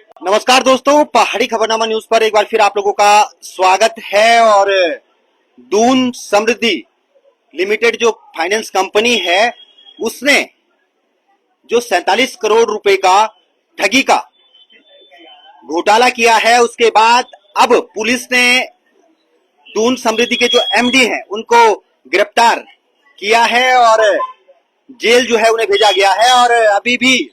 नमस्कार दोस्तों, पहाड़ी खबरनामा न्यूज पर एक बार फिर आप लोगों का स्वागत है। और दून समृद्धि लिमिटेड जो फाइनेंस कंपनी है, उसने जो 47 करोड़ रुपए का ठगी का घोटाला किया है, उसके बाद अब पुलिस ने दून समृद्धि के जो एमडी हैं उनको गिरफ्तार किया है और जेल जो है उन्हें भेजा गया है। और अभी भी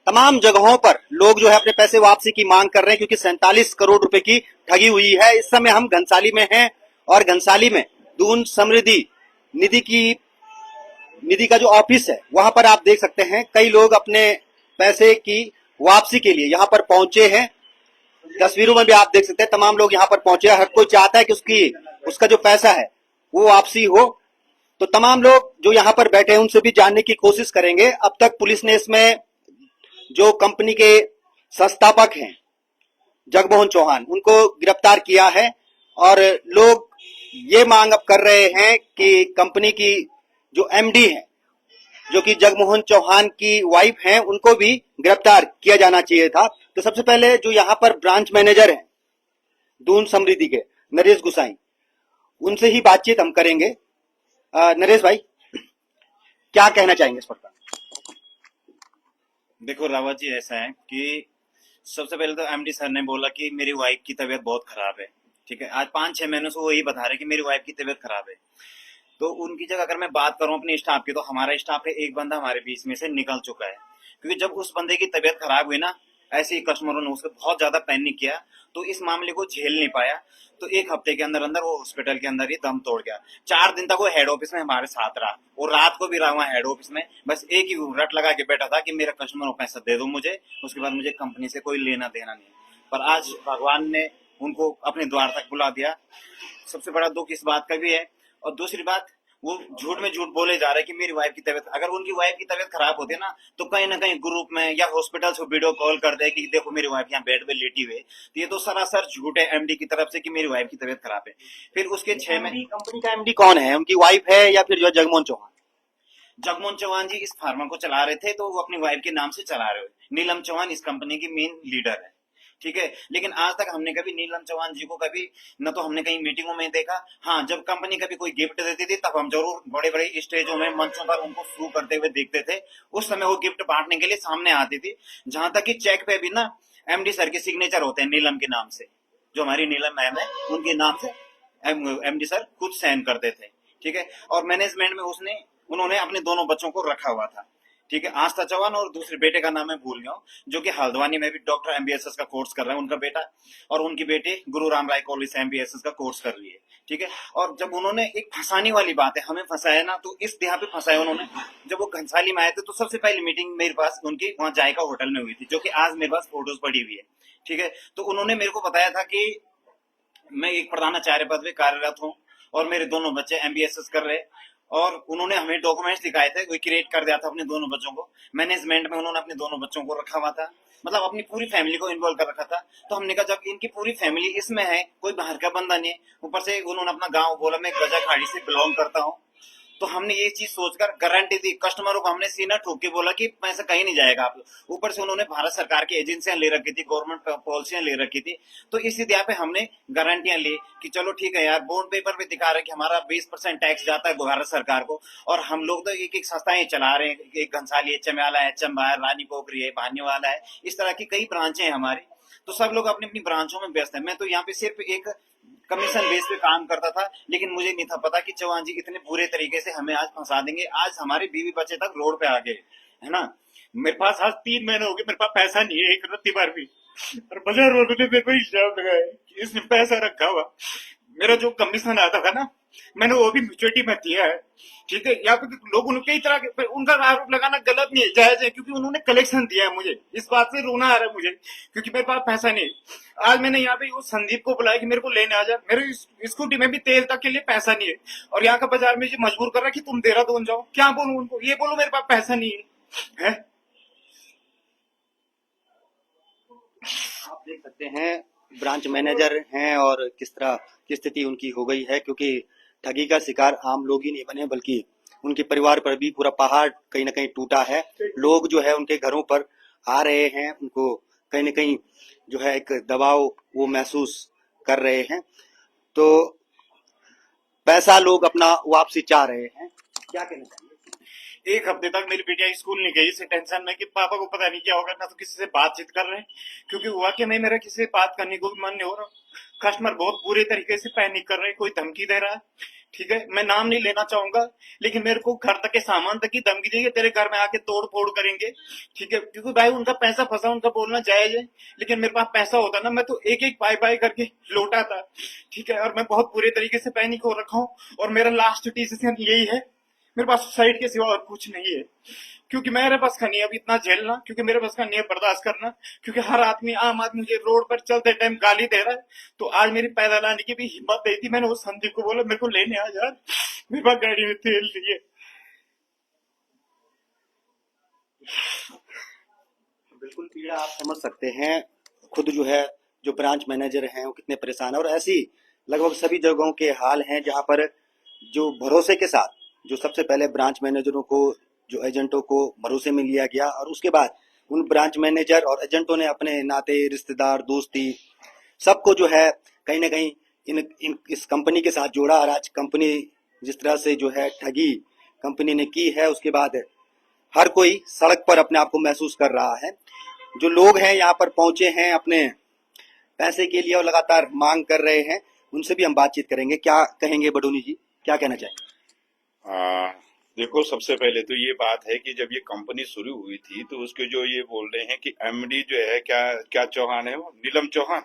तमाम जगहों पर लोग जो है अपने पैसे वापसी की मांग कर रहे हैं, क्योंकि 47 करोड़ रुपए की ठगी हुई है। इस समय हम घनसाली में हैं और घनसाली में दून समृद्धि निधि का जो ऑफिस है वहां पर आप देख सकते हैं कई लोग अपने पैसे की वापसी के लिए यहां पर पहुंचे हैं। तस्वीरों में भी आप देख सकते हैं तमाम लोग यहां पर पहुंचे हैं। हर कोई चाहता है कि उसका जो पैसा है वो वापसी हो। तो तमाम लोग जो यहां पर बैठे हैं उनसे भी जानने की कोशिश करेंगे। अब तक पुलिस ने इसमें जो कंपनी के संस्थापक हैं जगमोहन चौहान, उनको गिरफ्तार किया है। और लोग ये मांग अब कर रहे हैं कि कंपनी की जो एमडी है, जो कि जगमोहन चौहान की वाइफ हैं, उनको भी गिरफ्तार किया जाना चाहिए था। तो सबसे पहले जो यहाँ पर ब्रांच मैनेजर हैं दून समृद्धि के, नरेश गुसाई, उनसे ही बातचीत हम करेंगे। नरेश भाई, क्या कहना चाहेंगे इस पर? देखो रावत जी, ऐसा है कि सबसे पहले तो एमडी सर ने बोला कि मेरी वाइफ की तबीयत बहुत खराब है। ठीक है, आज 5-6 महीनों से वो यही बता रहे कि मेरी वाइफ की तबीयत खराब है। तो उनकी जगह अगर मैं बात करूं अपने स्टाफ की, तो हमारा स्टाफ है, एक बंदा हमारे बीच में से निकल चुका है। क्योंकि जब उस बंदे की तबीयत खराब हुई ना, ऐसे ही कस्टमरों ने उसको बहुत ज्यादा पैनिक किया, तो इस मामले को झेल नहीं पाया। तो एक हफ्ते के अंदर अंदर वो हॉस्पिटल के अंदर ही दम तोड़ गया। 4 दिन तक वो हेड ऑफिस में हमारे साथ रहा, और रात को भी रहा वहाँ हेड ऑफिस में। बस एक ही रट लगा के बैठा था कि मेरा कस्टमर को पैसा दे दो मुझे, उसके बाद मुझे कंपनी से कोई लेना देना नहीं। पर आज भगवान ने उनको अपने द्वार तक बुला दिया। सबसे बड़ा दुख इस बात का भी है। और दूसरी बात, वो झूठ में झूठ बोले जा रहे हैं कि मेरी वाइफ की तबीयत, अगर उनकी वाइफ की तबीयत खराब होती है ना, तो कहीं ना कहीं ग्रुप में या हॉस्पिटल से वीडियो कॉल कर दे कि देखो मेरी वाइफ यहाँ बेड पे लेटी हुई है। तो ये तो सरासर झूठ है एमडी की तरफ से कि मेरी वाइफ की तबीयत खराब है। फिर उसके 6 महीने कंपनी का एमडी कौन है? उनकी वाइफ है या फिर जो जगमोहन चौहान? जगमोहन चौहान जी इस फार्मा को चला रहे थे, तो वो अपनी वाइफ के नाम से चला रहे हो। नीलम चौहान इस कंपनी की मेन लीडर है। ठीक है, लेकिन आज तक हमने कभी नीलम चौहान जी को कभी न तो हमने कहीं मीटिंगों में देखा। हाँ, जब कंपनी कभी कोई गिफ्ट देती थी तब हम जरूर बड़े बड़े स्टेजों में, मंचों पर उनको शो करते हुए देखते थे। उस समय वो गिफ्ट बांटने के लिए सामने आती थी। जहां तक कि चेक पे भी ना एमडी सर के सिग्नेचर होते हैं नीलम के नाम से। जो हमारी नीलम मैम है उनके नाम से एमडी सर खुद साइन करते थे। ठीक है, और मैनेजमेंट में उन्होंने अपने दोनों बच्चों को रखा हुआ था। ठीक है, आस्था चौहान और दूसरे बेटे का नाम मैं भूल गया हूँ, जो कि हल्द्वानी में भी डॉक्टर एमबीएसएस का कोर्स कर रहा है उनका बेटा। और उनकी बेटी गुरु राम राय कॉलेज से एमबीएसएस का कोर्स कर रही है। ठीक है, और जब उन्होंने एक फंसाने वाली बात है, हमें फंसाया ना, तो इस यहाँ पे फंसाया उन्होंने। जब वो घनसाली में आए थे तो सबसे पहली मीटिंग मेरे पास उनकी वहाँ जायका होटल में हुई थी, जो कि आज मेरे पास फोटोज पड़ी हुई है। ठीक है, तो उन्होंने मेरे को बताया था कि मैं एक प्रधानाचार्य पद पे कार्यरत हूँ और मेरे दोनों बच्चे एमबीएसएस कर रहे। और उन्होंने हमें डॉक्यूमेंट्स दिखाए थे, वो क्रिएट कर दिया था अपने दोनों बच्चों को। मैनेजमेंट में उन्होंने अपने दोनों बच्चों को रखा हुआ था, मतलब अपनी पूरी फैमिली को इन्वॉल्व कर रखा था। तो हमने कहा जब इनकी पूरी फैमिली इसमें है, कोई बाहर का बंदा नहीं है, ऊपर से उन्होंने अपना गाँव बोला मैं गजा खाड़ी से बिलोंग करता हूँ, तो हमने ये चीज सोचकर गारंटी दी कस्टमरों को। हमने सीना ठोक के बोला कि पैसा कहीं नहीं जाएगा आप। ऊपर से उन्होंने भारत सरकार की एजेंसियां ले रखी थी, गवर्नमेंट पॉलिसियां ले रखी थी। तो इसी दया पे हमने गारंटियां ली कि चलो ठीक है यार, बॉन्ड पेपर पे दिखा रहे कि हमारा 20% टैक्स जाता है भारत सरकार को, और हम लोग तो एक एक संस्थाएं चला रहे हैं। एक घनसाली है, चम्याला है, चंबायर, रानी पोखरी है, भान्यवाला है, इस तरह की कई ब्रांचें हैं हमारी। तो सब लोग अपनी अपनी ब्रांचों में व्यस्त है। मैं तो यहाँ पे सिर्फ एक कमीशन बेस पे काम करता था, लेकिन मुझे नहीं था पता कि चौहान जी इतने बुरे तरीके से हमें आज फंसा देंगे। आज हमारे बीवी बच्चे तक रोड पे आ गए, है ना। मेरे पास आज 3 महीने हो गए, मेरे पास पैसा नहीं है एक रत्ती बार भी। और बाजार वालों ने मेरे को हिसाब लगाया कि इसने पैसा रखा हुआ। मेरा जो कमीशन आता था ना, मैंने वो भी म्यूचुअलिटी में दिया है। ठीक है, यहाँ पे लोग कई तरह के, उनका आरोप लगाना गलत नहीं है, जायज है, क्योंकि उन्होंने कलेक्शन दिया है। मुझे इस बात से रोना आ रहा है मुझे, क्योंकि मेरे पास पैसा नहीं है। आज मैंने यहाँ पे वो संदीप को बुलाया कि मेरे को लेने आ जाए, मेरे स्कूटी में भी तेल तक के लिए पैसा नहीं है, और यहाँ का बाजार में मजबूर कर रहा है कि तुम देहरादून जाओ। क्या बोलूं उनको, ये बोलो मेरे पास पैसा नहीं है। आप देख सकते हैं ब्रांच मैनेजर हैं और किस तरह की स्थिति उनकी हो गई है, क्योंकि ठगी का शिकार आम लोग ही नहीं बने बल्कि उनके परिवार पर भी पूरा पहाड़ कहीं ना कहीं टूटा है। लोग जो है उनके घरों पर आ रहे हैं, उनको कहीं न कहीं जो है एक दबाव वो महसूस कर रहे हैं। तो पैसा लोग अपना वापसी चाह रहे हैं, क्या कहना चाहिए? एक हफ्ते तक मेरी बेटिया स्कूल नहीं गई इसी टेंशन में कि पापा को पता नहीं क्या होगा, ना तो किसी से बातचीत कर रहे हैं, क्योंकि वाकई में मेरा किसी से बात करने को भी मन नहीं हो रहा। कस्टमर बहुत बुरे तरीके से पैनिक कर रहे हैं, कोई धमकी दे रहा है। ठीक है, मैं नाम नहीं लेना चाहूंगा, लेकिन मेरे को घर तक के सामान तक की धमकी देंगे, तेरे घर में आके तोड़ फोड़ करेंगे। ठीक है, क्योंकि भाई उनका पैसा फंसा, उनका बोलना जायज है, लेकिन मेरे पास पैसा होता ना, मैं तो एक एक पाई पाई करके लौटा था। ठीक है, और मैं बहुत बुरे तरीके से पैनिक हो रखा हूँ, और मेरा लास्ट डिसीजन यही है, मेरे पास सुसाइड के सिवा और कुछ नहीं है। क्योंकि मेरे पास का नहीं है अब इतना झेलना, क्योंकि मेरे पास का नहीं है बर्दाश्त करना, क्योंकि हर आदमी, आम आदमी मुझे रोड पर चलते टाइम गाली दे रहा है। तो आज मेरी पैदल आने की भी हिम्मत नहीं थी, मैंने उस संदीप को बोला मेरे को लेने आ यार, मेरे पास गाड़ी में तेल नहीं है। बिल्कुल पीड़ा आप समझ सकते हैं। खुद जो है जो ब्रांच मैनेजर हैं वो कितने परेशान है, और ऐसी लगभग सभी जगहों के हाल हैं जहां पर जो भरोसे के साथ जो सबसे पहले ब्रांच मैनेजरों को, जो एजेंटों को भरोसे में लिया गया, और उसके बाद उन ब्रांच मैनेजर और एजेंटों ने अपने नाते, रिश्तेदार, दोस्ती सबको जो है कहीं ना कहीं इन इस कंपनी के साथ जोड़ा। और आज कंपनी जिस तरह से जो है ठगी कंपनी ने की है, उसके बाद हर कोई सड़क पर अपने आप को महसूस कर रहा है। जो लोग हैं यहाँ पर पहुंचे हैं अपने पैसे के लिए और लगातार मांग कर रहे हैं, उनसे भी हम बातचीत करेंगे। क्या कहेंगे बडोनी जी, क्या कहना चाहेंगे? आ, देखो, सबसे पहले तो ये बात है कि जब ये कंपनी शुरू हुई थी तो उसके जो ये बोल रहे हैं कि एमडी जो है, क्या क्या चौहान है, वो नीलम चौहान,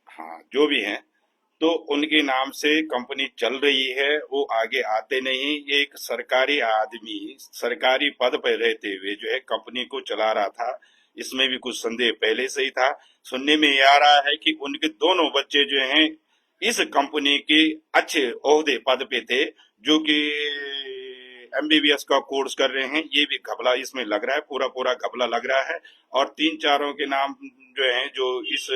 हाँ जो भी हैं, तो उनके नाम से कंपनी चल रही है, वो आगे आते नहीं। ये एक सरकारी आदमी सरकारी पद पर रहते हुए जो है कंपनी को चला रहा था, इसमें भी कुछ संदेह पहले से ही था। सुनने में ये आ रहा है कि उनके दोनों बच्चे जो हैं इस कंपनी के अच्छे ओहदे पद पे थे, जो कि एमबीबीएस का कोर्स कर रहे हैं। ये भी घपला इसमें लग रहा है, पूरा पूरा घपला लग रहा है। और तीन चारों के नाम जो हैं, जो इस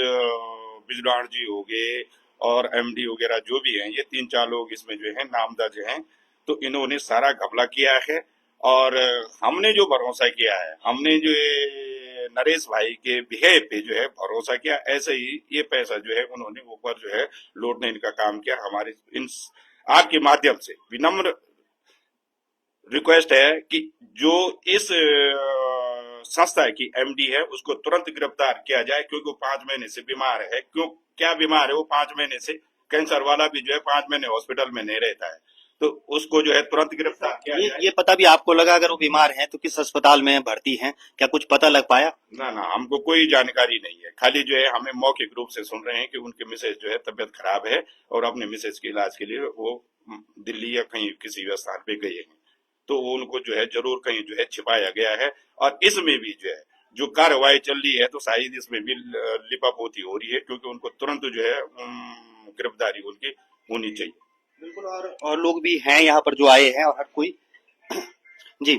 बिजलाण जी हो गए और एमडी वगैरह जो भी हैं, ये तीन चार लोग इसमें जो है नाम दर्ज हैं। तो इन्होंने सारा घपला किया है, और हमने जो भरोसा किया है, हमने जो ये नरेश भाई के बिहेव पे जो है भरोसा किया, ऐसे ही ये पैसा जो है उन्होंने ऊपर जो है लौटने का काम किया। हमारे इन आपके माध्यम से विनम्र रिक्वेस्ट है कि जो इस संस्था की एमडी है उसको तुरंत गिरफ्तार किया जाए, क्योंकि वो 5 महीने से बीमार है। क्यों, क्या बीमार है वो 5 महीने से? कैंसर वाला भी जो है 5 महीने हॉस्पिटल में नहीं रहता है, तो उसको जो है तुरंत गिरफ्तार किया जाए। ये पता भी आपको लगा अगर वो बीमार हैं तो किस अस्पताल में भर्ती हैं, क्या कुछ पता लग पाया? ना ना, हमको कोई जानकारी नहीं है। खाली जो है हमें मौखिक रूप से सुन रहे हैं कि उनके मिसेज जो है तबियत खराब है, और अपने मिसेज के इलाज के लिए वो दिल्ली या कहीं किसी भी स्थान पे गए हैं। तो वो उनको जो है जरूर कहीं जो है छिपाया गया है। और इसमें भी जो है जो कार्रवाई चल रही है, तो शायद इसमें भी लिपापोती हो रही है, क्योंकि उनको तुरंत जो है गिरफ्तारी उनकी होनी चाहिए। बिल्कुल। और लोग भी हैं यहाँ पर जो आए हैं, और हर कोई जी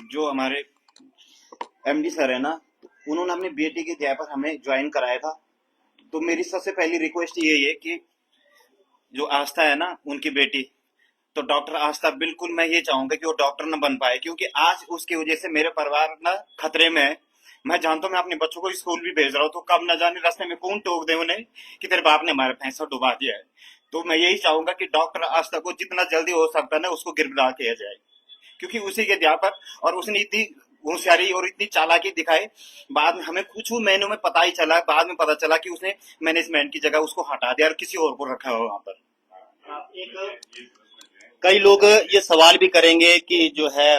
जो हमारे एमडी सर है ना, उन्होंने अपनी बेटी के जगह पर हमें ज्वाइन कराया था। तो मेरी सबसे पहली रिक्वेस्ट यही है कि जो आस्था है ना, उनकी बेटी, तो डॉक्टर आस्था, बिल्कुल मैं ये चाहूंगा कि वो डॉक्टर न बन पाए, क्योंकि आज उसकी वजह से मेरे परिवार ना खतरे में है। मैं जानता हूँ, मैं अपने बच्चों को स्कूल भी भेज रहा हूँ, तो कब न जाने रास्ते में कौन टोक दे उन्हें कि तेरे बाप ने हमारा पैसा डुबा दिया है। तो मैं यही चाहूंगा कि डॉक्टर आस्था को जितना जल्दी हो सकता है ना, उसको गिरफ्तार किया जाए, क्योंकि उसी के दया पर, और उसने इतनी होशियारी और इतनी चालाकी दिखाई। बाद में हमें कुछ महीनों में पता ही चला, बाद में पता चला कि उसने मैनेजमेंट की जगह उसको हटा दिया और किसी और को रखा हुआ वहां पर। कई लोग ये सवाल भी करेंगे कि जो है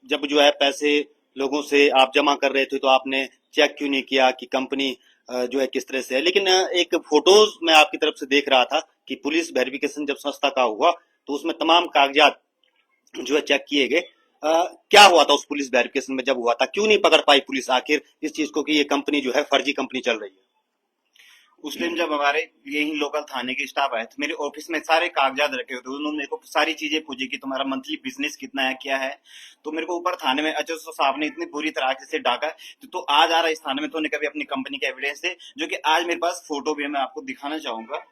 जब जो है पैसे लोगों से आप जमा कर रहे थे तो आपने चेक क्यों नहीं किया कि कंपनी जो है किस तरह से है। लेकिन एक फोटोज मैं आपकी तरफ से देख रहा था कि पुलिस वेरिफिकेशन जब संस्था का हुआ तो उसमें तमाम कागजात जो है चेक किए गए। क्या हुआ था उस पुलिस वेरिफिकेशन में? जब हुआ था क्यों नहीं पकड़ पाई पुलिस आखिर इस चीज को कि ये कंपनी जो है फर्जी कंपनी चल रही है? उस टाइम जब हमारे यही लोकल थाने के स्टाफ आए थे, मेरे ऑफिस में सारे कागजात रखे हुए थे। उन्होंने मेरे को सारी चीजें पूछी कि तुम्हारा मंथली बिजनेस कितना है, क्या है। तो मेरे को ऊपर थाने में अजय साहब ने इतनी बुरी तरह से डाका, तो आज आ रहा है इस थाने में, तो उन्हें कभी अपनी कंपनी के एविडेंस है, जो कि आज मेरे पास फोटो भी है, मैं आपको दिखाना चाहूंगा।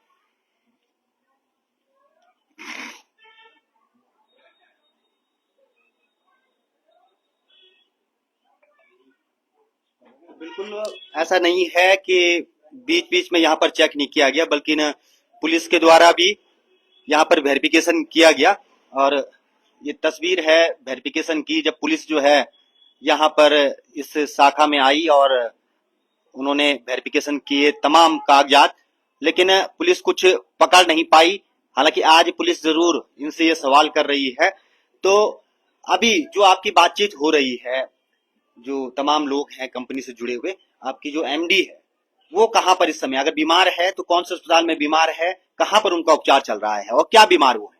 बिल्कुल ऐसा नहीं है कि बीच बीच में यहाँ पर चेक नहीं किया गया, बल्कि न पुलिस के द्वारा भी यहाँ पर वेरिफिकेशन किया गया। और ये तस्वीर है वेरिफिकेशन की, जब पुलिस जो है यहाँ पर इस शाखा में आई और उन्होंने वेरिफिकेशन किए तमाम कागजात, लेकिन पुलिस कुछ पकड़ नहीं पाई। हालांकि आज पुलिस जरूर इनसे ये सवाल कर रही है। तो अभी जो आपकी बातचीत हो रही है, जो तमाम लोग हैं कंपनी से जुड़े हुए, आपकी जो एमडी है वो कहाँ पर इस समय, अगर बीमार है तो कौन से अस्पताल में बीमार है, कहाँ पर उनका उपचार चल रहा है और क्या बीमार वो है?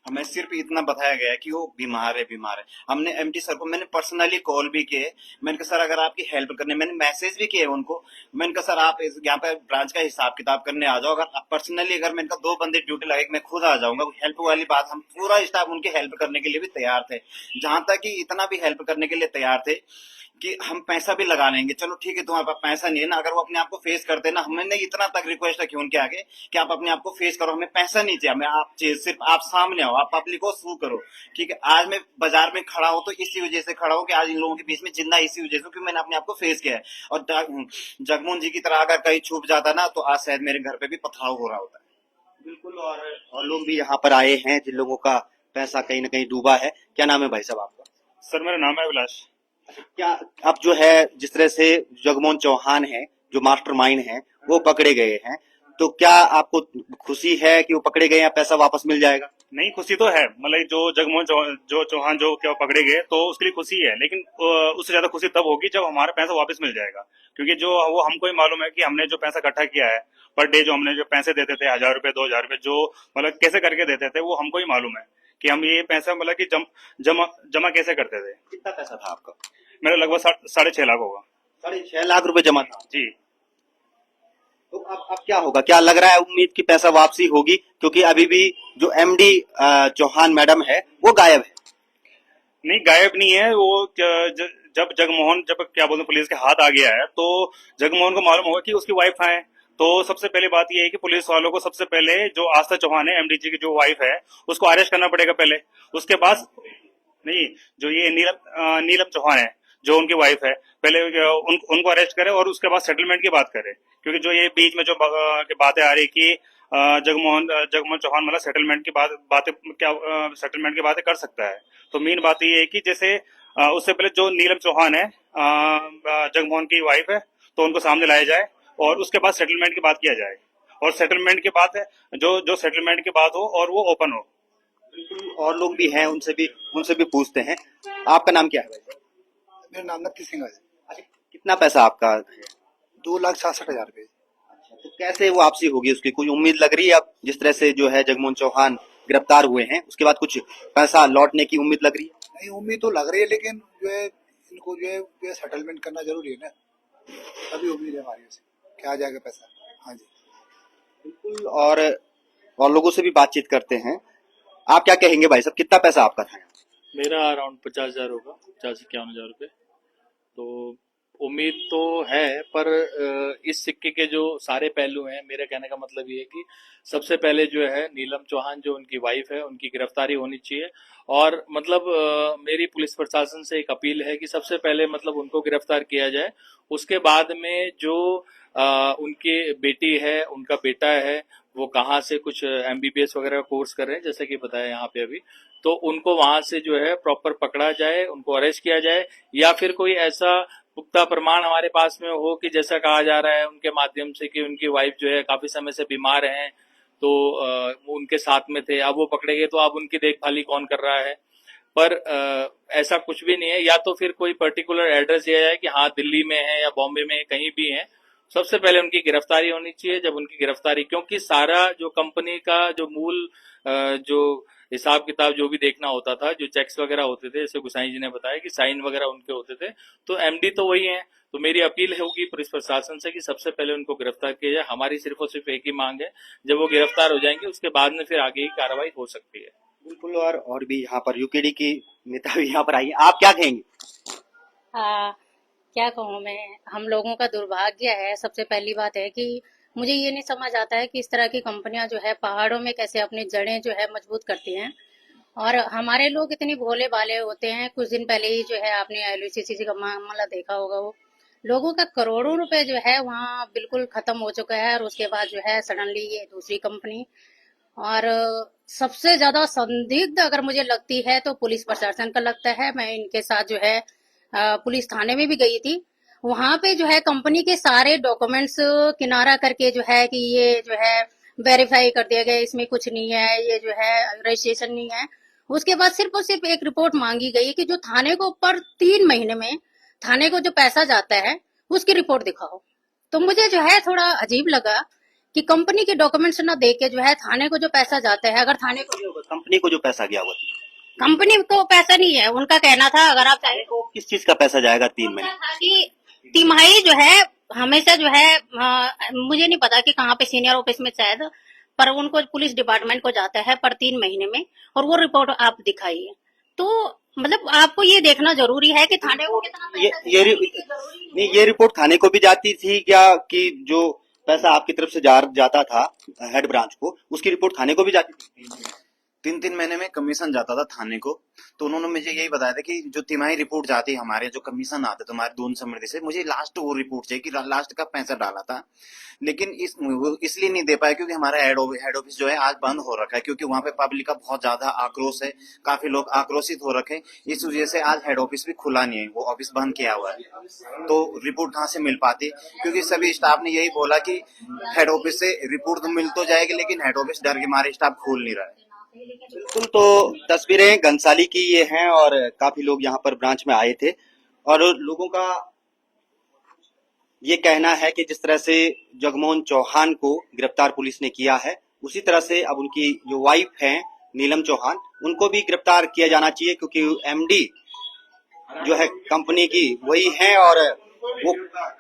हमें सिर्फ इतना बताया गया है कि वो बीमार है बीमार है। हमने एमडी सर को मैंने पर्सनली कॉल भी किए। मैंने कहा सर अगर आपकी हेल्प करने, मैंने मैसेज भी किए उनको। मैंने कहा सर आप यहाँ पे ब्रांच का हिसाब किताब करने आ जाओ, अगर पर्सनली अगर मैंने कहा 2 बंदे ड्यूटी लगे मैं खुद आ जाऊंगा। हेल्प वाली बात, हम पूरा स्टाफ उनकी हेल्प करने के लिए भी तैयार थे। जहां तक कि इतना भी हेल्प करने के लिए तैयार थे कि हम पैसा भी लगा लेंगे, चलो ठीक है तुम्हारे पास पैसा नहीं है ना, अगर वो अपने आप को फेस करते ना, हमने इतना तक रिक्वेस्ट रखी उनके आगे कि आप अपने आप को फेस करो, हमें पैसा नहीं चाहिए, हमें आप चाहिए सिर्फ आप सामने आओ, आप पब्लिक को शू करो। ठीक है, आज मैं बाजार में खड़ा हूं तो इसी वजह से खड़ा हूं कि आज इन लोगों के बीच में जिंदा इसी वजह से कि मैंने अपने आप को फेस किया है। और जगमोहन जी की तरह अगर कहीं छुप जाता ना तो आज शायद मेरे घर पे भी पथराव हो रहा होता है। बिल्कुल। और लोग भी यहाँ पर आए हैं जिन लोगों का पैसा कहीं ना कहीं डूबा है। क्या नाम है भाई साहब आपका? सर मेरा नाम है अभिलाष। क्या अब जो है जिस तरह से जगमोहन चौहान है जो मास्टरमाइंड है वो पकड़े गए हैं, तो क्या आपको खुशी है कि वो पकड़े गए हैं, पैसा वापस मिल जाएगा? नहीं, खुशी तो है, मतलब जो जो चौहान जो क्या पकड़े गए तो उसके लिए खुशी है, लेकिन उससे ज्यादा खुशी तब होगी जब हमारा पैसा वापस मिल जाएगा। क्योंकि जो वो हमको ही मालूम है कि हमने जो पैसा इकट्ठा किया है पर डे, जो हमने जो पैसे देते थे 1000 रुपए 2000 रुपए, जो मतलब कैसे करके देते थे वो हमको ही मालूम है कि हम ये पैसा मतलब कि जमा कैसे करते थे। कितना पैसा था आपका? मेरा लगभग 6.5 लाख होगा। 6.5 लाख रुपए जमा था जी। तो अब क्या होगा? क्या लग रहा है उम्मीद की पैसा वापसी होगी? क्योंकि अभी भी जो एमडी चौहान मैडम है वो गायब है। नहीं, गायब नहीं है वो। जब जगमोहन जब क्या बोलते पुलिस के हाथ आ गया है तो जगमोहन को मालूम होगा कि उसकी वाइफ है। तो सबसे पहले बात यह है कि पुलिस वालों को सबसे पहले जो आस्था चौहान है एमडी जी की जो वाइफ है उसको अरेस्ट करना पड़ेगा पहले। उसके बाद नहीं, जो ये नीलम चौहान है जो उनकी वाइफ है, पहले उनको अरेस्ट करे और उसके बाद सेटलमेंट की बात करे। क्योंकि जो ये बीच में जो बातें आ रही कि जगमोहन चौहान मतलब सेटलमेंट की बातें क्या सेटलमेंट की बातें कर सकता है। तो मेन बात ये है कि जैसे उससे पहले जो नीलम चौहान है जगमोहन की वाइफ है तो उनको सामने लाया जाए और उसके बाद सेटलमेंट की बात किया जाए। और सेटलमेंट की बात है जो सेटलमेंट की बात हो और वो ओपन हो। और लोग भी हैं, उनसे भी पूछते हैं। आपका नाम क्या है भाई? मेरा नाम नक्की सिंह है। अच्छा, कितना पैसा आपका है? 2,66,000 रुपए। तो कैसे वापसी होगी उसकी? कोई उम्मीद लग रही है अब जिस तरह से जो है जगमोहन चौहान गिरफ्तार हुए हैं उसके बाद कुछ पैसा लौटने की उम्मीद लग रही है? नहीं, उम्मीद तो लग रही है, लेकिन जो है इनको जो है सेटलमेंट करना जरूरी है ना, तभी उम्मीद है हमारी से कि आ जाएगा पैसा। हाँ जी, बिल्कुल। और लोगों से भी बातचीत करते हैं। आप क्या कहेंगे भाई साहब, कितना पैसा आपका था? मेरा अराउंड 50,000 होगा, 50-51,000 रुपये। तो उम्मीद तो है, पर इस सिक्के के जो सारे पहलू हैं, मेरे कहने का मतलब ये है कि सबसे पहले जो है नीलम चौहान जो उनकी वाइफ है उनकी गिरफ्तारी होनी चाहिए। और मतलब मेरी पुलिस प्रशासन से एक अपील है कि सबसे पहले मतलब उनको गिरफ्तार किया जाए। उसके बाद में जो उनकी बेटी है, उनका बेटा है, वो कहाँ से कुछ एमबीबीएस वगैरह का कोर्स कर रहे हैं जैसे कि बताया यहाँ पे अभी, तो उनको वहां से जो है प्रॉपर पकड़ा जाए, उनको अरेस्ट किया जाए। या फिर कोई ऐसा पुख्ता प्रमाण हमारे पास में हो कि जैसा कहा जा रहा है उनके माध्यम से कि उनकी वाइफ जो है काफी समय से बीमार हैं, तो वो उनके साथ में थे, अब वो पकड़े गए तो अब उनकी देखभाली कौन कर रहा है। पर ऐसा कुछ भी नहीं है। या तो फिर कोई पर्टिकुलर एड्रेस दिया जाए कि हाँ दिल्ली में है या बॉम्बे में कहीं भी है, सबसे पहले उनकी गिरफ्तारी होनी चाहिए। जब उनकी गिरफ्तारी, क्योंकि सारा जो कंपनी का जो मूल जो हिसाब किताब जो भी देखना होता था, जो चेक्स वगैरह होते थे, जैसे गुसाई जी ने बताया कि साइन वगैरह उनके होते थे, तो एमडी तो वही है। तो मेरी अपील होगी पुलिस प्रशासन से कि सबसे पहले उनको गिरफ्तार किया जाए। हमारी सिर्फ और सिर्फ एक ही मांग है, जब वो गिरफ्तार हो जाएंगे उसके बाद में फिर आगे की कार्रवाई हो सकती है। बिल्कुल। और भी यहाँ पर यूकेडी की नेता भी यहाँ पर आई है। आप क्या कहेंगे? क्या कहूँ मैं, हम लोगों का दुर्भाग्य है। सबसे पहली बात है कि मुझे ये नहीं समझ आता है कि इस तरह की कंपनियां जो है पहाड़ों में कैसे अपनी जड़ें जो है मजबूत करती हैं। और हमारे लोग इतने भोले भाले होते हैं। कुछ दिन पहले ही जो है आपने एलयूसीसी का मामला देखा होगा, वो लोगों का करोड़ों रुपए जो है वहाँ बिल्कुल खत्म हो चुका है। और उसके बाद जो है सडनली ये दूसरी कंपनी। और सबसे ज्यादा संदिग्ध अगर मुझे लगती है तो पुलिस प्रशासन का लगता है। मैं इनके साथ जो है पुलिस थाने में भी गई थी। वहां पे जो है कंपनी के सारे डॉक्यूमेंट्स किनारा करके जो है कि ये जो है वेरीफाई कर दिया गया, इसमें कुछ नहीं है, ये जो है रजिस्ट्रेशन नहीं है। उसके बाद सिर्फ और सिर्फ एक रिपोर्ट मांगी गई कि जो थाने को पर 3 महीने में थाने को जो पैसा जाता है उसकी रिपोर्ट दिखाओ। तो मुझे जो है थोड़ा अजीब लगा कि कंपनी के डॉक्यूमेंट्स ना देके जो है थाने को जो पैसा जाता है, अगर थाने को कंपनी को जो पैसा गया हुआ कंपनी को पैसा नहीं है, उनका कहना था अगर आप चाहे तो किस चीज का पैसा जाएगा 3 महीने? था कि तिमाही जो है हमेशा जो है मुझे नहीं पता कि कहाँ पे सीनियर ऑफिस में शायद, पर उनको पुलिस डिपार्टमेंट को जाता है पर 3 महीने में, और वो रिपोर्ट आप दिखाइए। तो मतलब आपको ये देखना जरूरी है कि थाने को कितना पैसा ये जरूरी नहीं, ये रिपोर्ट थाने को भी जाती थी क्या कि जो पैसा आपकी तरफ से जाता था हेड ब्रांच को, उसकी रिपोर्ट थाने को भी जाती थी? 3-3 महीने में कमीशन जाता था थाने को। तो उन्होंने मुझे यही बताया था कि जो तिमाही रिपोर्ट जाती है हमारे, जो कमीशन आते थे हमारे दून समृद्धि से, मुझे लास्ट वो रिपोर्ट चाहिए कि लास्ट का पैसा डाला था। लेकिन इसलिए नहीं दे पाया क्योंकि हमारा हेड ऑफिस जो है आज बंद हो रखा है, क्योंकि वहां पे पब्लिक का बहुत ज्यादा आक्रोश है, काफी लोग आक्रोशित हो रखे हैं। इस वजह से आज हेड ऑफिस भी खुला नहीं है, वो ऑफिस बंद किया हुआ है। तो रिपोर्ट कहाँ से मिल पाती, क्योंकि सभी स्टाफ ने यही बोला कि हेड ऑफिस से रिपोर्ट तो मिल तो जाएगी, लेकिन हेड ऑफिस डर के मारे स्टाफ खोल नहीं रहा है। बिल्कुल। तो तस्वीरें घनसाली की ये हैं और काफी लोग यहाँ पर ब्रांच में आए थे और लोगों का ये कहना है कि जिस तरह से जगमोहन चौहान को गिरफ्तार पुलिस ने किया है, उसी तरह से अब उनकी जो वाइफ है नीलम चौहान, उनको भी गिरफ्तार किया जाना चाहिए, क्योंकि एमडी जो है कंपनी की वही है। और वो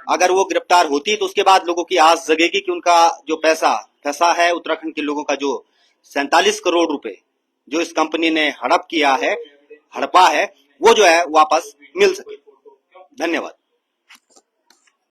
अगर वो गिरफ्तार होती तो उसके बाद लोगों की आस जगेगी कि उनका जो पैसा फंसा है, उत्तराखंड के लोगों का जो 47 करोड़ रुपए जो इस कंपनी ने हड़पा है, वो जो है वापस मिल सके। धन्यवाद।